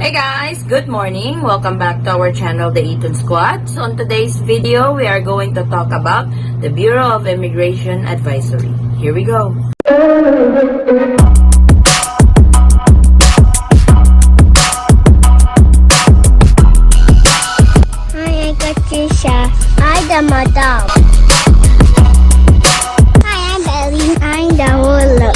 Hey guys, good morning. Welcome back to our channel, The Eton Squad. So on today's video, we are going to talk about the Bureau of Immigration Advisory. Here we go. Hi, I'm Patricia. I'm the madam. Hi, I'm Ellie. I'm the ruler.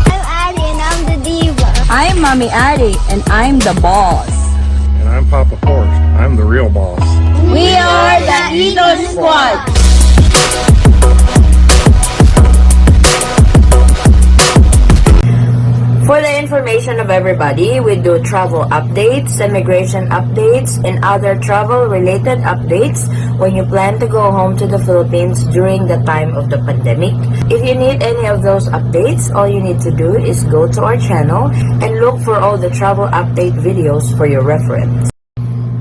I'm Addie and I'm the diva. I'm Mommy Addie, and I'm the boss. And I'm Papa Forrest. I'm the real boss. We are the Eton Squad. For the information of everybody, we do travel updates, immigration updates, and other travel-related updates when you plan to go home to the Philippines during the time of the pandemic. If you need any of those updates, all you need to do is go to our channel and look for all the travel update videos for your reference.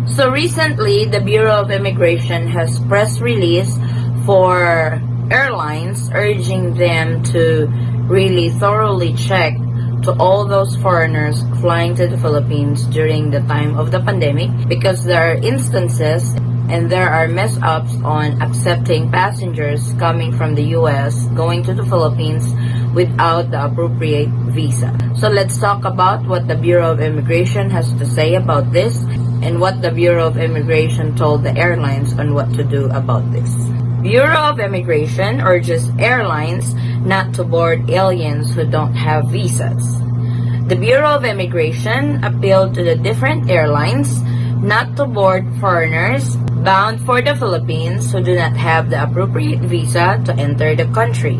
So recently, the Bureau of Immigration has press release for airlines urging them to really thoroughly check to all those foreigners flying to the Philippines during the time of the pandemic, because there are instances and there are mess-ups on accepting passengers coming from the US going to the Philippines without the appropriate visa. So let's talk about what the Bureau of Immigration has to say about this and what the Bureau of Immigration told the airlines on what to do about this. Bureau of Immigration urges airlines not to board aliens who don't have visas. The Bureau of Immigration appealed to the different airlines not to board foreigners bound for the Philippines who do not have the appropriate visa to enter the country.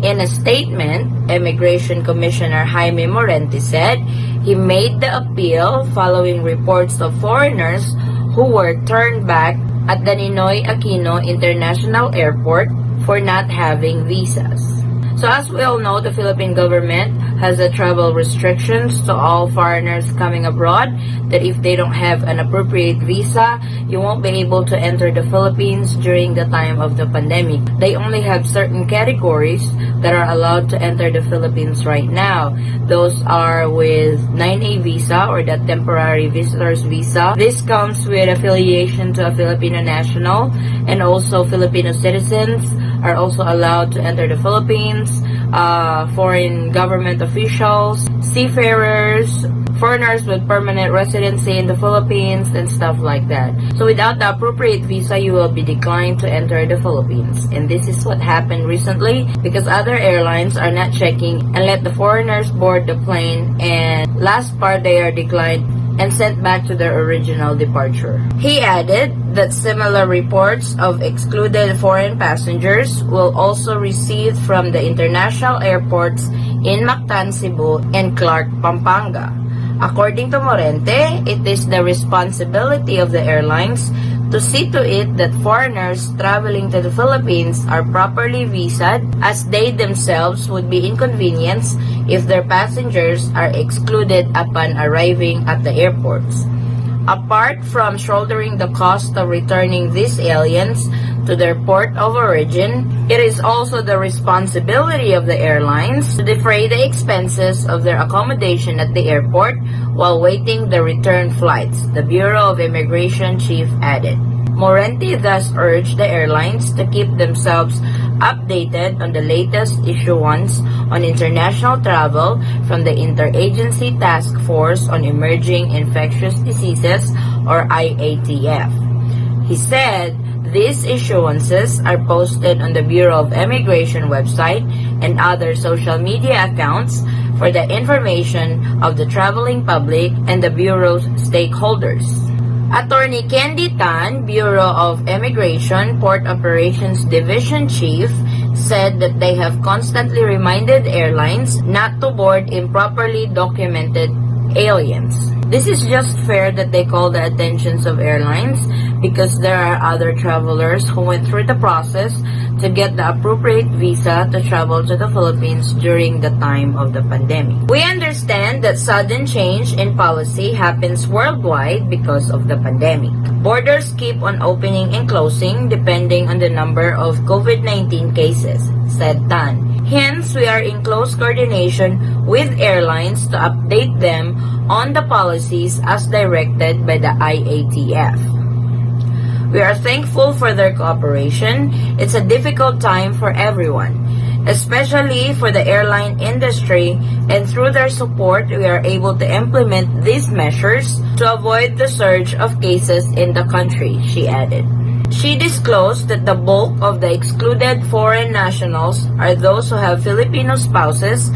In a statement, Immigration Commissioner Jaime Morente said he made the appeal following reports of foreigners who were turned back at the Ninoy Aquino International Airport for not having visas. So as we all know, the Philippine government has a travel restrictions to all foreigners coming abroad, that if they don't have an appropriate visa, you won't be able to enter the Philippines during the time of the pandemic. They only have certain categories that are allowed to enter the Philippines right now. Those are with 9A visa or the temporary visitor's visa. This comes with affiliation to a Filipino national, and also Filipino citizens are also allowed to enter the Philippines. Foreign government officials, seafarers, foreigners with permanent residency in the Philippines, and stuff like that. So without the appropriate visa, you will be declined to enter the Philippines. And this is what happened recently, because other airlines are not checking and let the foreigners board the plane, and last part they are declined and sent back to their original departure. He added that similar reports of excluded foreign passengers will also receive from the international airports in Mactan, Cebu, and Clark, Pampanga. According to Morente, it is the responsibility of the airlines to see to it that foreigners traveling to the Philippines are properly visaed, as they themselves would be inconvenienced if their passengers are excluded upon arriving at the airports. Apart from shouldering the cost of returning these aliens to their port of origin, it is also the responsibility of the airlines to defray the expenses of their accommodation at the airport while waiting the return flights, the Bureau of Immigration chief added. Morente thus urged the airlines to keep themselves updated on the latest issuance on international travel from the Interagency Task Force on Emerging Infectious Diseases, or IATF. He said these issuances are posted on the Bureau of Immigration website and other social media accounts for the information of the traveling public and the Bureau's stakeholders. Attorney Candy Tan, Bureau of Immigration Port Operations Division Chief, said that they have constantly reminded airlines not to board improperly documented aliens. This is just fair that they call the attentions of airlines, because there are other travelers who went through the process to get the appropriate visa to travel to the Philippines during the time of the pandemic. We understand that sudden change in policy happens worldwide because of the pandemic. Borders keep on opening and closing depending on the number of COVID-19 cases, said Tan. Hence, we are in close coordination with airlines to update them on the policies as directed by the IATF. We are thankful for their cooperation. It's a difficult time for everyone, especially for the airline industry, and through their support, we are able to implement these measures to avoid the surge of cases in the country, she added. She disclosed that the bulk of the excluded foreign nationals are those who have Filipino spouses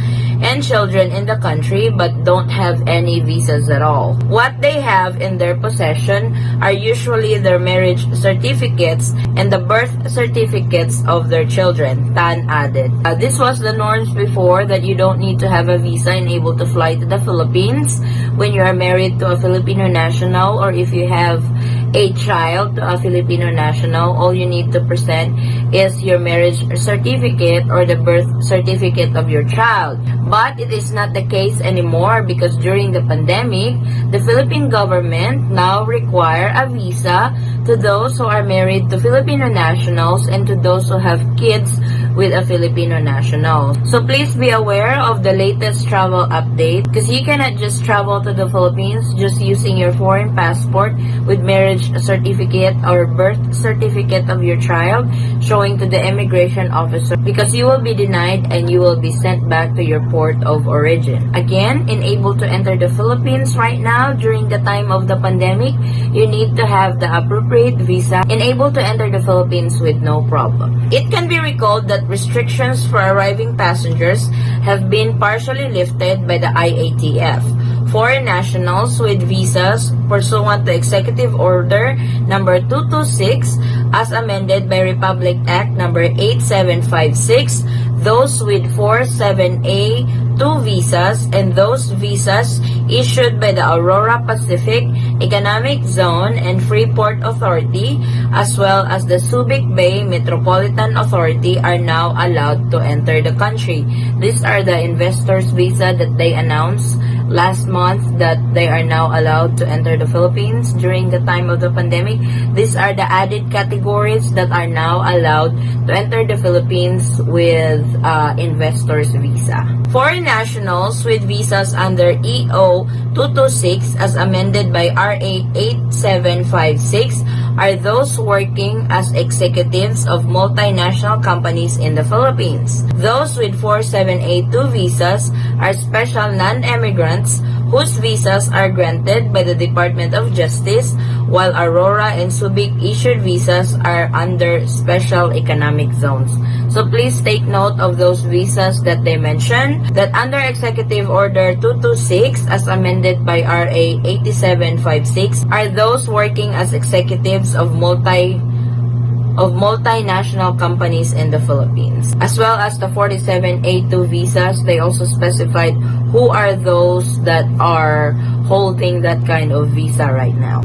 and children in the country but don't have any visas at all. What they have in their possession are usually their marriage certificates and the birth certificates of their children, Tan added. This was the norms before, that you don't need to have a visa and able to fly to the Philippines when you are married to a Filipino national, or if you have a child to a Filipino national, all you need to present is your marriage certificate or the birth certificate of your child. But it is not the case anymore, because during the pandemic, the Philippine government now require a visa to those who are married to Filipino nationals and to those who have kids with a Filipino national. So please be aware of the latest travel update, because you cannot just travel to the Philippines just using your foreign passport with marriage certificate or birth certificate of your child showing to the immigration officer, because you will be denied and you will be sent back to your port of origin. Again, unable to enter the Philippines right now during the time of the pandemic, you need to have the appropriate visa and able to enter the Philippines with no problem. It can be recalled that restrictions for arriving passengers have been partially lifted by the IATF. Foreign nationals with visas pursuant to Executive Order number 226 as amended by Republic Act number 8756, those with 47A2 visas and those visas issued by the Aurora Pacific Economic Zone and Freeport Authority, as well as the Subic Bay Metropolitan Authority, are now allowed to enter the country. These are the investors' visa that they announced last month that they are now allowed to enter the Philippines during the time of the pandemic. These are the added categories that are now allowed to enter the Philippines with investors visa. Foreign nationals with visas under EO 226 as amended by RA 8756 are those working as executives of multinational companies in the Philippines. Those with 47A2 visas are special non-immigrants whose visas are granted by the Department of Justice, while Aurora and Subic issued visas are under special economic zones. So please take note of those visas that they mentioned, that under Executive Order 226 as amended by RA 8756 are those working as executives of multinational companies in the Philippines. As well as the 47A2 visas, they also specified who are those that are holding that kind of visa right now.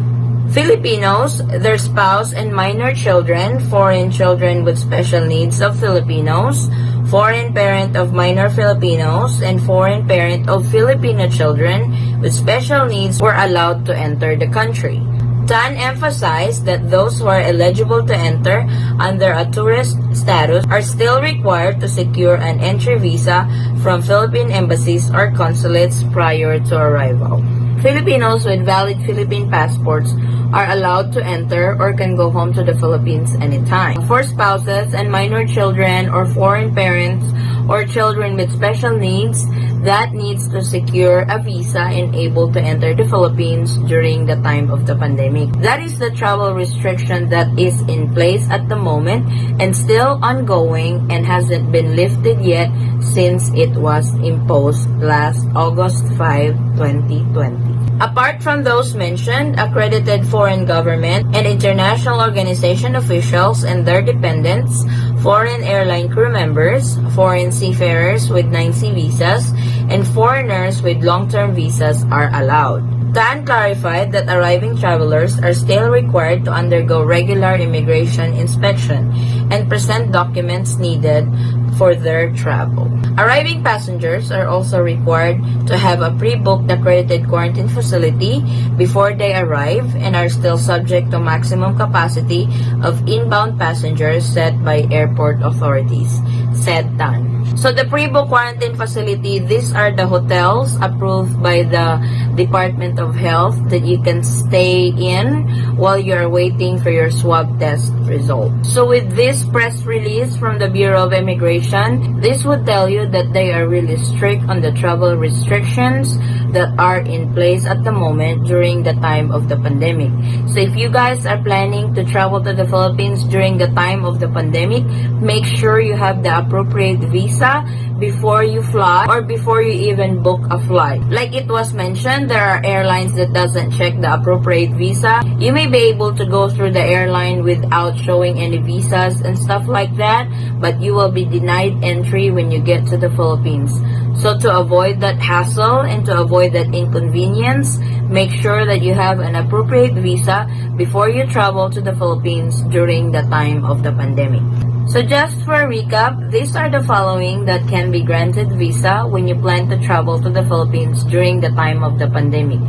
Filipinos, their spouse and minor children, foreign children with special needs of Filipinos, foreign parent of minor Filipinos, and foreign parent of Filipino children with special needs were allowed to enter the country. Tan emphasized that those who are eligible to enter under a tourist status are still required to secure an entry visa from Philippine embassies or consulates prior to arrival. Filipinos with valid Philippine passports are allowed to enter or can go home to the Philippines anytime. For spouses and minor children or foreign parents or children with special needs that needs to secure a visa and able to enter the Philippines during the time of the pandemic. That is the travel restriction that is in place at the moment and still ongoing and hasn't been lifted yet since it was imposed last August 5, 2020. Apart from those mentioned, accredited foreign government and international organization officials and their dependents, foreign airline crew members, foreign seafarers with 9C visas, and foreigners with long-term visas are allowed. Tan clarified that arriving travelers are still required to undergo regular immigration inspection and present documents needed for their travel. Arriving passengers are also required to have a pre-booked accredited quarantine facility before they arrive and are still subject to maximum capacity of inbound passengers set by airport authorities, said Tan. So the pre-book quarantine facility, these are the hotels approved by the Department of Health that you can stay in while you're waiting for your swab test result. So with this press release from the Bureau of Immigration, this would tell you that they are really strict on the travel restrictions that are in place at the moment during the time of the pandemic. So if you guys are planning to travel to the Philippines during the time of the pandemic, make sure you have the appropriate visa before you fly or before you even book a flight. Like it was mentioned, there are airlines that doesn't check the appropriate visa. You may be able to go through the airline without showing any visas and stuff like that, but you will be denied entry when you get to the Philippines. So to avoid that hassle and to avoid that inconvenience, make sure that you have an appropriate visa before you travel to the Philippines during the time of the pandemic. So just for a recap, these are the following that can be granted visa when you plan to travel to the Philippines during the time of the pandemic.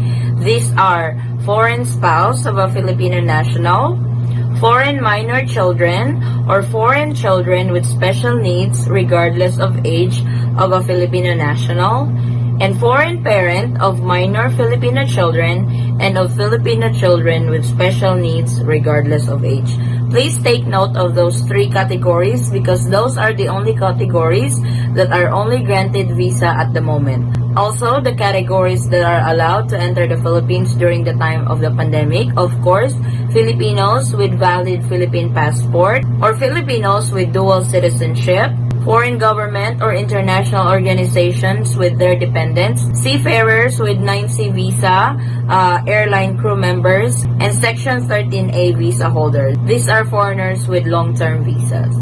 These are foreign spouse of a Filipino national, foreign minor children, or foreign children with special needs regardless of age of a Filipino national, and foreign parent of minor Filipino children and of Filipino children with special needs regardless of age. Please take note of those three categories because those are the only categories that are only granted visa at the moment. Also, the categories that are allowed to enter the Philippines during the time of the pandemic, of course, Filipinos with valid Philippine passport or Filipinos with dual citizenship, foreign government or international organizations with their dependents, seafarers with 9C visa, airline crew members, and Section 13A visa holders. These are foreigners with long-term visas.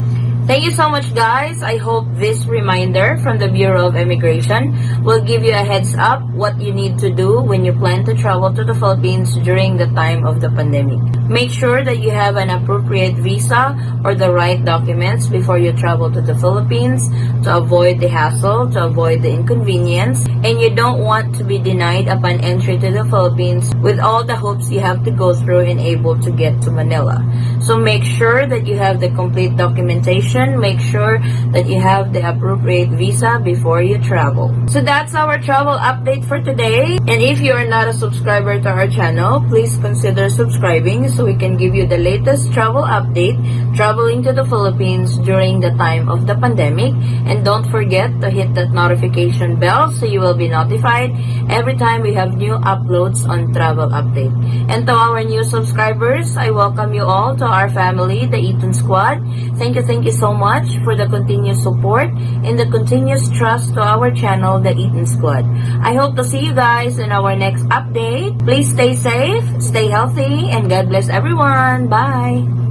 Thank you so much, guys. I hope this reminder from the Bureau of Immigration will give you a heads up what you need to do when you plan to travel to the Philippines during the time of the pandemic. Make sure that you have an appropriate visa or the right documents before you travel to the Philippines to avoid the hassle, to avoid the inconvenience, and you don't want to be denied upon entry to the Philippines with all the hoops you have to go through and able to get to Manila. So make sure that you have the complete documentation. Make sure that you have the appropriate visa before you travel. So that's our travel update for today. And if you are not a subscriber to our channel, please consider subscribing so we can give you the latest travel update traveling to the Philippines during the time of the pandemic. And don't forget to hit that notification bell so you will be notified every time we have new uploads on travel update. And to our new subscribers, I welcome you all to our family, the Eaton Squad. Thank you so much for the continuous support and the continuous trust to our channel, the Eaton Squad. I hope to see you guys in our next update. Please stay safe, stay healthy, and God bless everyone. Bye!